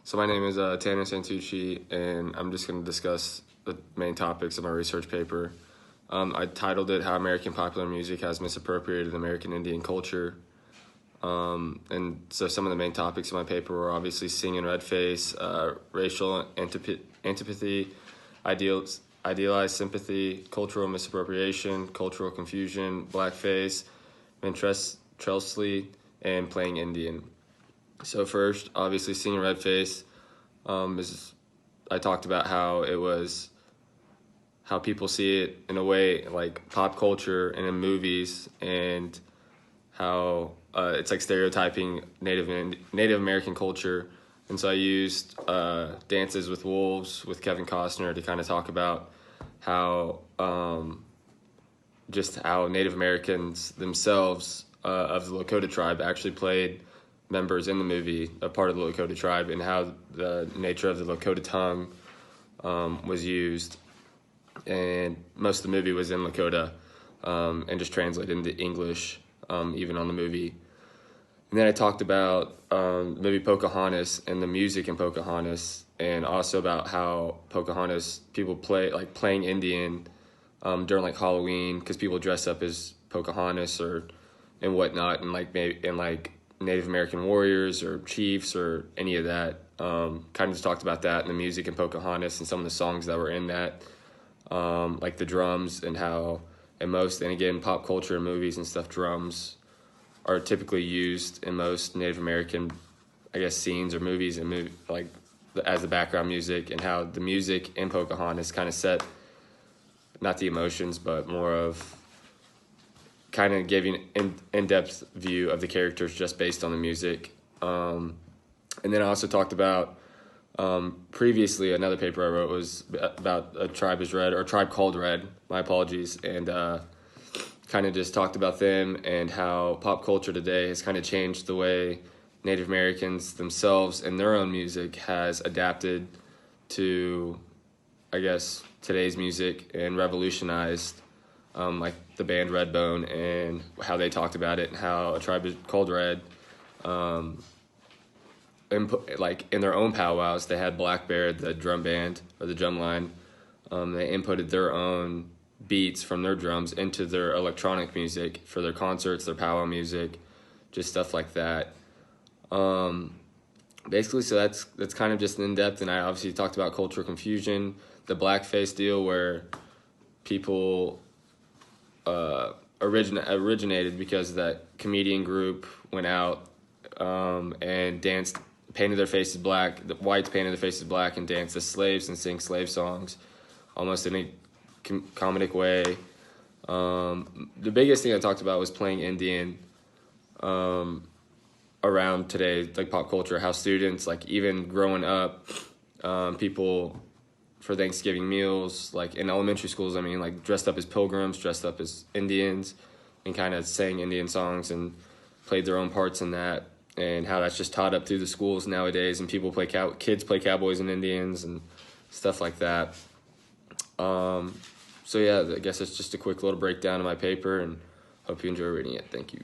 So my name is Tanner Santucci, and I'm just going to discuss the main topics of my research paper. I titled it "How American Popular Music Has Misappropriated American Indian Culture." And so some of the main topics of my paper were obviously singing red face, racial antipathy, idealized sympathy, cultural misappropriation, cultural confusion, blackface, minstrelsy, and playing Indian. So first, obviously, singing red face, I talked about how it was, how people see it in a way like pop culture and in movies, and how it's like stereotyping Native American culture. And so I used Dances with Wolves with Kevin Costner to kind of talk about how just how Native Americans themselves of the Lakota tribe actually played members in the movie, a part of the Lakota tribe, and how the nature of the Lakota tongue was used. And most of the movie was in Lakota and just translated into English, even on the movie. And then I talked about the movie Pocahontas and the music in Pocahontas, and also about how Pocahontas, people playing Indian during like Halloween, because people dress up as Pocahontas and whatnot, and like Native American warriors or chiefs or any of that. Kind of just talked about that and the music in Pocahontas and some of the songs that were in that, like the drums, and how and again, pop culture and movies and stuff, drums are typically used in most Native American, I guess, scenes or movies and as the background music, and how the music in Pocahontas kind of set not the emotions, but more of kind of giving in-depth view of the characters just based on the music. And then I also talked about previously another paper I wrote was about a tribe is red, or a tribe called Red, my apologies, and kind of just talked about them and how pop culture today has kind of changed the way Native Americans themselves and their own music has adapted to, I guess, today's music, and revolutionized like the band Redbone, and how they talked about it, and how a tribe is called Red, like in their own powwows, they had Black Bear, the drum band or the drum line. They inputted their own beats from their drums into their electronic music for their concerts, their powwow music, just stuff like that. Basically, so that's kind of just in depth. And I obviously talked about cultural confusion, the blackface deal, where people originated because that comedian group went out and danced, painted their faces black. The whites painted their faces black and danced as slaves and sang slave songs, almost in a comedic way. The biggest thing I talked about was playing Indian around today, like pop culture, how students, like even growing up, people for Thanksgiving meals, like in elementary schools, I mean, like dressed up as pilgrims, dressed up as Indians, and kind of sang Indian songs and played their own parts in that, and how that's just taught up through the schools nowadays, and people kids play cowboys and Indians and stuff like that. So yeah, I guess it's just a quick little breakdown of my paper, and hope you enjoy reading it. Thank you.